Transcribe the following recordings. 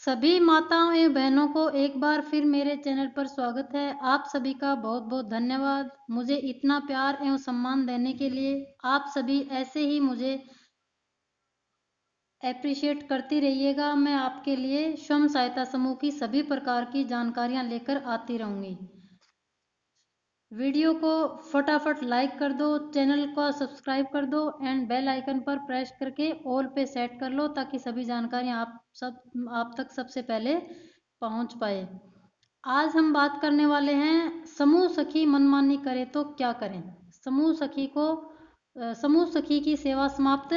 सभी माताओं एवं बहनों को एक बार फिर मेरे चैनल पर स्वागत है। आप सभी का बहुत बहुत धन्यवाद मुझे इतना प्यार एवं सम्मान देने के लिए। आप सभी ऐसे ही मुझे एप्रिशिएट करती रहिएगा। मैं आपके लिए स्वयं सहायता समूह की सभी प्रकार की जानकारियां लेकर आती रहूँगी। वीडियो को फटाफट लाइक कर दो, चैनल को सब्सक्राइब कर दो एंड बेल आइकन पर प्रेस करके ऑल पे सेट कर लो ताकि सभी जानकारियां आप तक सबसे पहले पहुंच पाए। आज हम बात करने वाले हैं समूह सखी मनमानी करे तो क्या करें। समूह सखी की सेवा समाप्त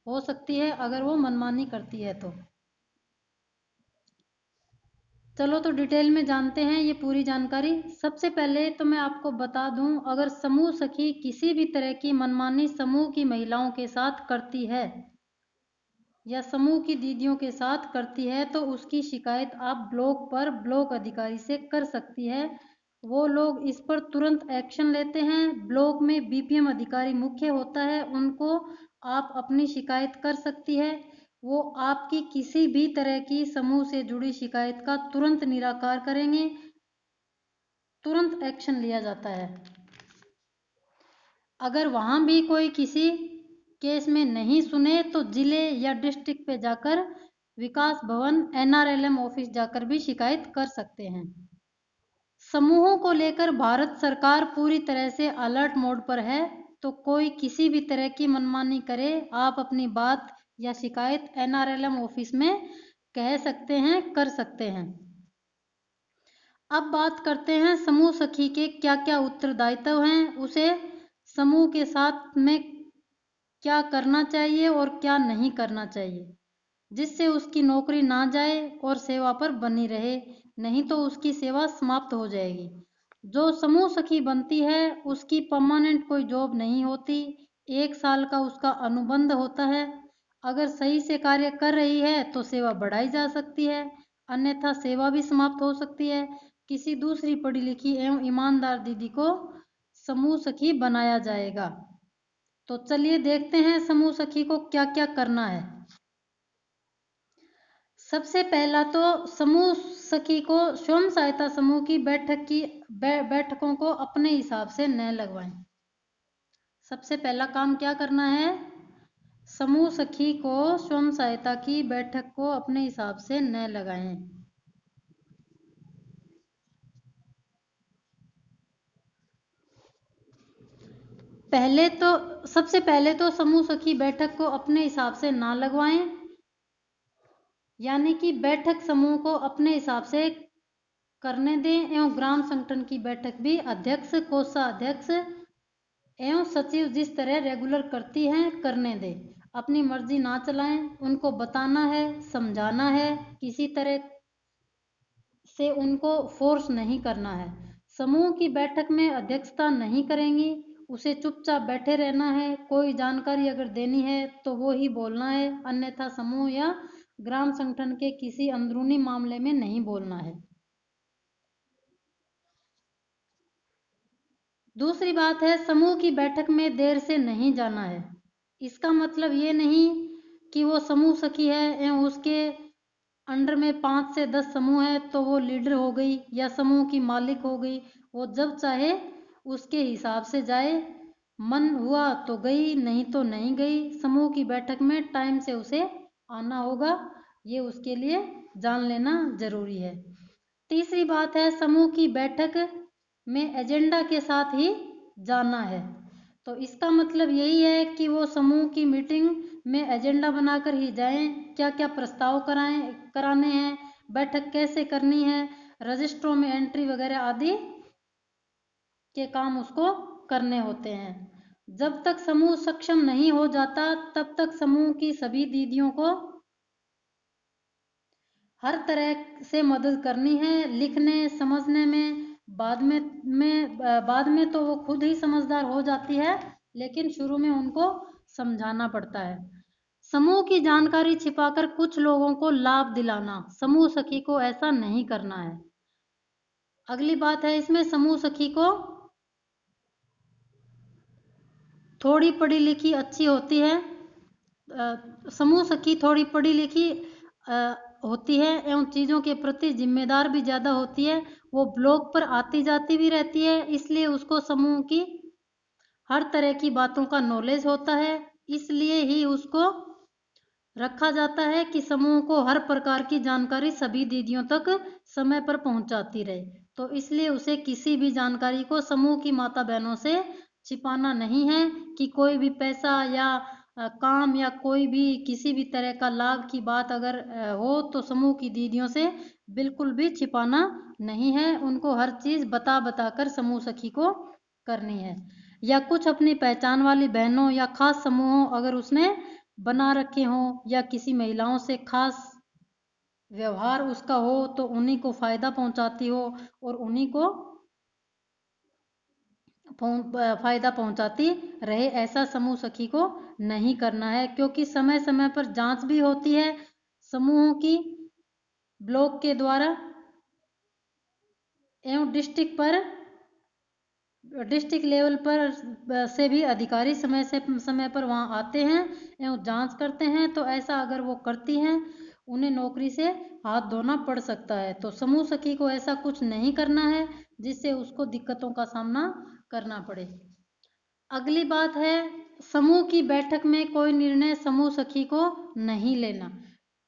हो सकती है अगर वो मनमानी करती है तो। चलो तो डिटेल में जानते हैं ये पूरी जानकारी। सबसे पहले तो मैं आपको बता दूं, अगर समूह सखी किसी भी तरह की मनमानी समूह की महिलाओं के साथ करती है या समूह की दीदियों के साथ करती है तो उसकी शिकायत आप ब्लॉक पर ब्लॉक अधिकारी से कर सकती है। वो लोग इस पर तुरंत एक्शन लेते हैं। ब्लॉक में बीपीएम अधिकारी मुख्य होता है, उनको आप अपनी शिकायत कर सकती है। वो आपकी किसी भी तरह की समूह से जुड़ी शिकायत का तुरंत निराकार करेंगे, तुरंत एक्शन लिया जाता है। अगर वहाँ भी कोई किसी केस में नहीं सुने तो जिले या डिस्ट्रिक्ट पे जाकर विकास भवन NRLM ऑफिस जाकर भी शिकायत कर सकते हैं। समूहों को लेकर भारत सरकार पूरी तरह से अलर्ट मोड पर है, तो कोई किसी भी तरह की मनमानी करे आप अपनी बात या शिकायत NRLM ऑफिस में कह सकते हैं, कर सकते हैं। अब बात करते हैं समूह सखी के क्या क्या उत्तरदायित्व हैं, उसे समूह के साथ में क्या करना चाहिए और क्या नहीं करना चाहिए, जिससे उसकी नौकरी ना जाए और सेवा पर बनी रहे, नहीं तो उसकी सेवा समाप्त हो जाएगी। जो समूह सखी बनती है उसकी परमानेंट कोई जॉब नहीं होती, 1 साल का उसका अनुबंध होता है। अगर सही से कार्य कर रही है तो सेवा बढ़ाई जा सकती है, अन्यथा सेवा भी समाप्त हो सकती है। किसी दूसरी पढ़ी लिखी एवं ईमानदार दीदी को समूह सखी बनाया जाएगा। तो चलिए देखते हैं समूह सखी को क्या क्या करना है। सबसे पहला तो समूह सखी को स्वयं सहायता समूह की बैठकों को अपने हिसाब से न लगवाएं। सबसे पहला काम क्या करना है, समूह सखी को स्वयं सहायता की बैठक को अपने हिसाब से न लगाएं। सबसे पहले तो समूह सखी बैठक को अपने हिसाब से ना लगवाएं, यानी कि बैठक समूह को अपने हिसाब से करने दें एवं ग्राम संगठन की बैठक भी अध्यक्ष, कोषाध्यक्ष एवं सचिव जिस तरह रेगुलर करती हैं करने दें। अपनी मर्जी ना चलाएं, उनको बताना है, समझाना है, किसी तरह से उनको फोर्स नहीं करना है। समूह की बैठक में अध्यक्षता नहीं करेंगी, उसे चुपचाप बैठे रहना है। कोई जानकारी अगर देनी है तो वो ही बोलना है, अन्यथा समूह या ग्राम संगठन के किसी अंदरूनी मामले में नहीं बोलना है। दूसरी बात है, समूह की बैठक में देर से नहीं जाना है। इसका मतलब ये नहीं कि वो समूह सखी है एवं उसके अंडर में 5 से 10 समूह है तो वो लीडर हो गई या समूह की मालिक हो गई। वो जब चाहे उसके हिसाब से जाए, मन हुआ तो गई, नहीं तो नहीं गई। समूह की बैठक में टाइम से उसे आना होगा, ये उसके लिए जान लेना जरूरी है। तीसरी बात है, समूह की बैठक में एजेंडा के साथ ही जाना है। तो इसका मतलब यही है कि वो समूह की मीटिंग में एजेंडा बनाकर ही जाएं, क्या क्या प्रस्ताव कराने हैं, बैठक कैसे करनी है, रजिस्ट्रों में एंट्री वगैरह आदि के काम उसको करने होते हैं। जब तक समूह सक्षम नहीं हो जाता तब तक समूह की सभी दीदियों को हर तरह से मदद करनी है, लिखने समझने में। बाद में तो वो खुद ही समझदार हो जाती है, लेकिन शुरू में उनको समझाना पड़ता है। समूह की जानकारी छिपाकर कुछ लोगों को लाभ दिलाना, समूह सखी को ऐसा नहीं करना है। अगली बात है इसमें, समूह सखी को थोड़ी पढ़ी लिखी अच्छी होती है। समूह सखी थोड़ी पढ़ी लिखी होती है एवं चीज़ों के प्रति जिम्मेदार भी ज़्यादा होती है। वो ब्लॉग पर आती जाती भी रहती है, इसलिए उसको समूह की हर तरह की बातों का नॉलेज होता है। इसलिए ही उसको रखा जाता है कि समूह को हर प्रकार की जानकारी सभी दीदियों तक समय पर पहुंचाती रहे। तो इसलिए उसे किसी भी जानकारी को समूह की माता बहनों से छिपाना नहीं है कि कोई भी पैसा या काम या कोई भी किसी भी तरह का लाभ की बात अगर हो तो समूह की दीदियों से बिल्कुल भी छिपाना नहीं है। उनको हर चीज़ बता बता कर समूह सखी को करनी है। या कुछ अपनी पहचान वाली बहनों या खास समूहों अगर उसने बना रखे हों या किसी महिलाओं से खास व्यवहार उसका हो तो उन्हीं को फायदा पहुंचाती हो और उन्हीं को फायदा पहुंचाती रहे, ऐसा समूह सखी को नहीं करना है। क्योंकि समय समय पर जांच भी होती है समूहों की ब्लॉक के द्वारा एवं डिस्ट्रिक्ट लेवल पर से भी अधिकारी समय से समय पर वहाँ आते हैं एवं जांच करते हैं। तो ऐसा अगर वो करती हैं उन्हें नौकरी से हाथ धोना पड़ सकता है। तो समूह सखी को ऐसा कुछ नहीं करना है जिससे उसको दिक्कतों का सामना करना पड़े। अगली बात है, समूह की बैठक में कोई निर्णय समूह सखी को नहीं लेना।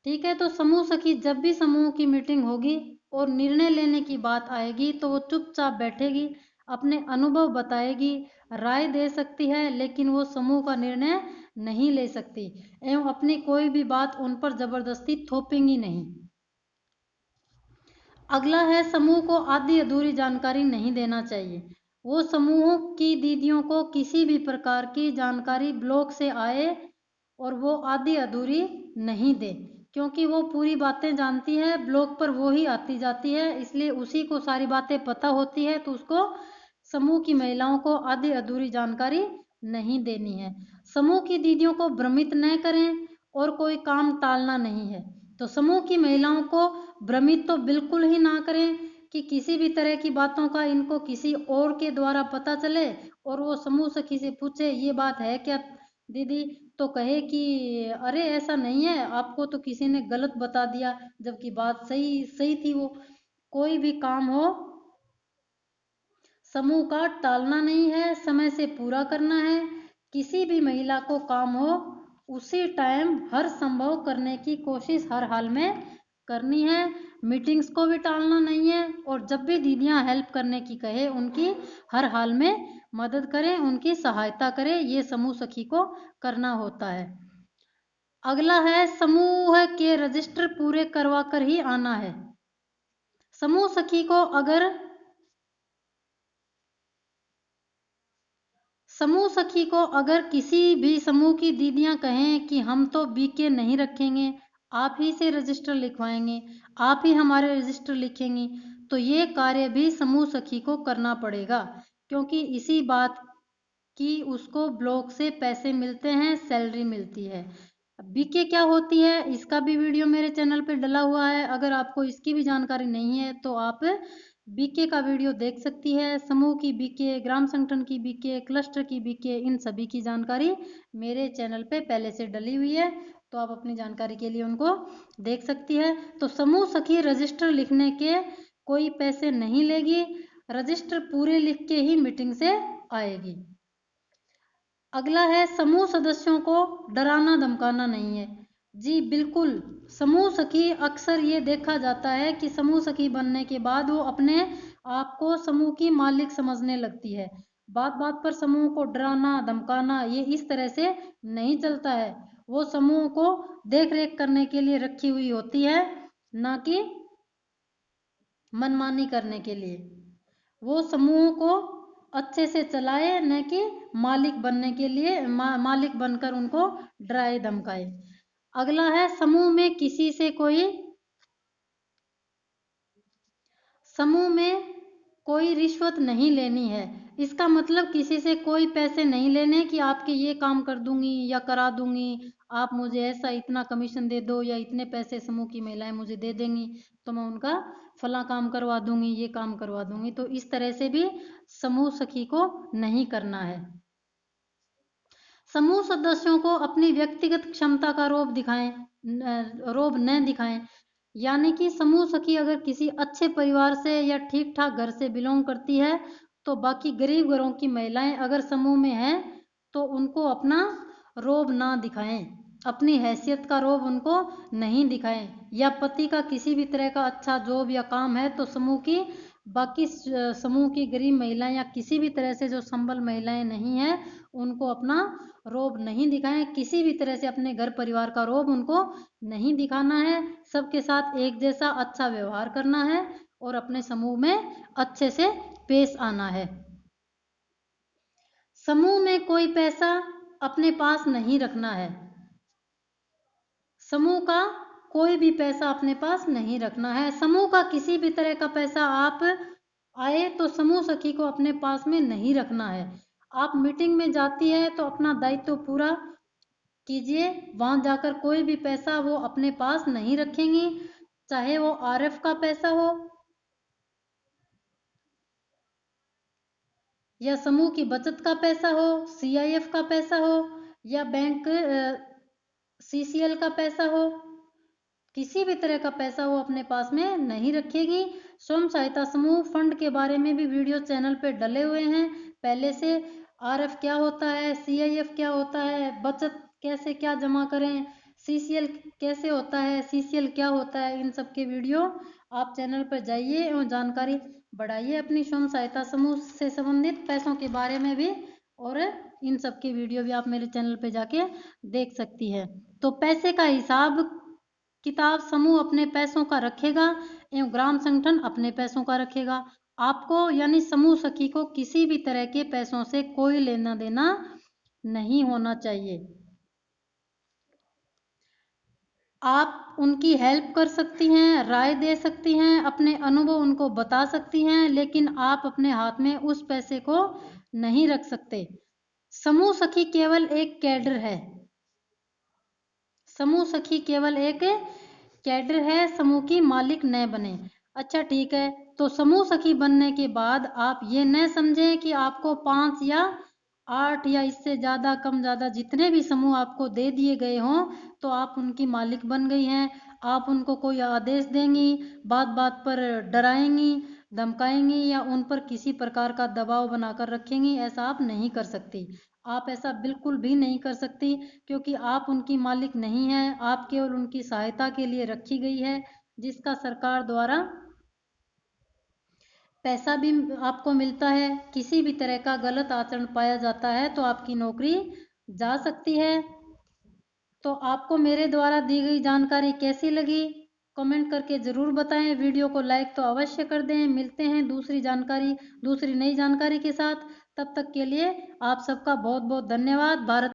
ठीक है, तो समूह सखी जब भी समूह की मीटिंग होगी और निर्णय लेने की बात आएगी तो वो चुपचाप बैठेगी, अपने अनुभव बताएगी, राय दे सकती है, लेकिन वो समूह का निर्णय नहीं ले सकती एवं अपनी कोई भी बात उन पर जबरदस्ती थोपेंगी नहीं। अगला है, समूह को आधी अधूरी जानकारी नहीं देना चाहिए। वो समूहों की दीदियों को किसी भी प्रकार की जानकारी ब्लॉक से आए और वो आधी अधूरी नहीं दे, क्योंकि वो पूरी बातें जानती है, ब्लॉक पर वो ही आती जाती है, इसलिए उसी को सारी बातें पता होती है। तो उसको समूह की महिलाओं को आधी अधूरी जानकारी नहीं देनी है। समूह की दीदियों को भ्रमित न करें और कोई काम टालना नहीं है। तो समूह की महिलाओं को भ्रमित तो बिल्कुल ही ना करें कि किसी भी तरह की बातों का इनको किसी और के द्वारा पता चले और वो समूह सखी से पूछे ये बात है क्या दीदी, तो कहे कि अरे ऐसा नहीं है, आपको तो किसी ने गलत बता दिया, जबकि बात सही सही थी। वो कोई भी काम हो समूह का टालना नहीं है, समय से पूरा करना है। किसी भी महिला को काम हो उसी टाइम हर संभव करने की कोशिश हर हाल में करनी है। मीटिंग्स को भी टालना नहीं है और जब भी दीदियां हेल्प करने की कहे उनकी हर हाल में मदद करें, उनकी सहायता करें, ये समूह सखी को करना होता है। अगला है, समूह के रजिस्टर पूरे करवा कर ही आना है। समूह सखी को अगर किसी भी समूह की दीदियां कहें कि हम तो बीके नहीं रखेंगे, आप ही से रजिस्टर लिखवाएंगे, आप ही हमारे रजिस्टर लिखेंगी, तो ये कार्य भी समूह सखी को करना पड़ेगा, क्योंकि इसी बात की उसको ब्लॉक से पैसे मिलते हैं, सैलरी मिलती है। बीके क्या होती है इसका भी वीडियो मेरे चैनल पे डला हुआ है, अगर आपको इसकी भी जानकारी नहीं है तो आप बीके का वीडियो देख सकती है। समूह की बीके, ग्राम संगठन की बीके, क्लस्टर की बीके, इन सभी की जानकारी मेरे चैनल पे पहले से डली हुई है, तो आप अपनी जानकारी के लिए उनको देख सकती है। तो समूह सखी रजिस्टर लिखने के कोई पैसे नहीं लेगी, रजिस्टर पूरे लिख के ही मीटिंग से आएगी। अगला है, समूह सदस्यों को डराना धमकाना नहीं है। जी बिल्कुल, समूह सखी अक्सर ये देखा जाता है कि समूह सखी बनने के बाद वो अपने आप को समूह की मालिक समझने लगती है। बात बात पर समूह को डराना धमकाना ये इस तरह से नहीं चलता है। वो समूह को देख रेख करने के लिए रखी हुई होती है, ना कि मनमानी करने के लिए। वो समूह को अच्छे से चलाए, न कि मालिक बनने के लिए मालिक बनकर उनको डराए धमकाए। अगला है, समूह में कोई रिश्वत नहीं लेनी है। इसका मतलब किसी से कोई पैसे नहीं लेने कि आपके ये काम कर दूंगी या करा दूंगी, आप मुझे ऐसा इतना कमीशन दे दो या इतने पैसे समूह की महिलाएं मुझे दे देंगी तो मैं उनका फला काम करवा दूंगी, ये काम करवा दूंगी। तो इस तरह से भी समूह सखी को नहीं करना है। समूह सदस्यों को अपनी व्यक्तिगत क्षमता का रोब न दिखाएं। यानी कि समूह सखी अगर किसी अच्छे परिवार से या ठीक ठाक घर से बिलोंग करती है तो बाकी गरीब घरों की महिलाएं अगर समूह में हैं तो उनको अपना रोब ना दिखाएं, अपनी हैसियत का रोब उनको नहीं दिखाएं। या पति का किसी भी तरह का अच्छा जॉब या काम है तो समूह की गरीब महिलाएं या किसी भी तरह से जो संबल महिलाएं नहीं हैं उनको अपना रोब नहीं दिखाएं, किसी भी तरह से अपने घर परिवार का रोब उनको नहीं दिखाना है। सबके साथ एक जैसा अच्छा व्यवहार करना है और अपने समूह में अच्छे से पेश आना है। समूह में कोई पैसा अपने पास नहीं रखना है। समूह का कोई भी पैसा अपने पास नहीं रखना है। समूह का किसी भी तरह का पैसा आप आए तो समूह सखी को अपने पास में नहीं रखना है। आप मीटिंग में जाती है तो अपना दायित्व पूरा कीजिए, वहां जाकर कोई भी पैसा वो अपने पास नहीं रखेंगी, चाहे वो आरएफ का पैसा हो या समूह की बचत का पैसा हो, सीआईएफ का पैसा हो या बैंक सीसीएल का पैसा हो, किसी भी तरह का पैसा वो अपने पास में नहीं रखेगी। स्वयं सहायता समूह फंड के बारे में भी वीडियो चैनल पे डले हुए हैं पहले से। आरएफ क्या होता है, सीआईएफ क्या होता है, बचत कैसे क्या जमा करें, सीसीएल कैसे होता है, सीसीएल क्या होता है, इन सब के वीडियो आप चैनल पर जाइए एवं जानकारी बढ़ाइए अपनी स्वयं सहायता समूह से संबंधित पैसों के बारे में भी। और इन सब की वीडियो भी आप मेरे चैनल पे जाके देख सकती है। तो पैसे का हिसाब किताब समूह अपने पैसों का रखेगा एवं ग्राम संगठन अपने पैसों का रखेगा। आपको यानी समूह सखी को किसी भी तरह के पैसों से कोई लेना देना नहीं होना चाहिए। आप उनकी हेल्प कर सकती हैं, राय दे सकती हैं, अपने अनुभव उनको बता सकती हैं, लेकिन आप अपने हाथ में उस पैसे को नहीं रख सकते। समूह सखी केवल एक कैडर है। समूह सखी केवल एक कैडर है, समूह की मालिक न बने। अच्छा ठीक है, तो समूह सखी बनने के बाद आप ये न समझें कि आपको 5 या 8 या इससे ज़्यादा कम ज़्यादा जितने भी समूह आपको दे दिए गए हों तो आप उनकी मालिक बन गई हैं। आप उनको कोई आदेश देंगी, बात बात पर डराएंगी, धमकाएंगी या उन पर किसी प्रकार का दबाव बनाकर रखेंगी, ऐसा आप नहीं कर सकती। आप ऐसा बिल्कुल भी नहीं कर सकती क्योंकि आप उनकी मालिक नहीं हैं। आप केवल उनकी सहायता के लिए रखी गई है, जिसका सरकार द्वारा पैसा भी आपको मिलता है। किसी भी तरह का गलत आचरण पाया जाता है तो आपकी नौकरी जा सकती है। तो आपको मेरे द्वारा दी गई जानकारी कैसी लगी कमेंट करके ज़रूर बताएं। वीडियो को लाइक तो अवश्य कर दें। मिलते हैं दूसरी नई जानकारी के साथ। तब तक के लिए आप सबका बहुत बहुत धन्यवाद। भारत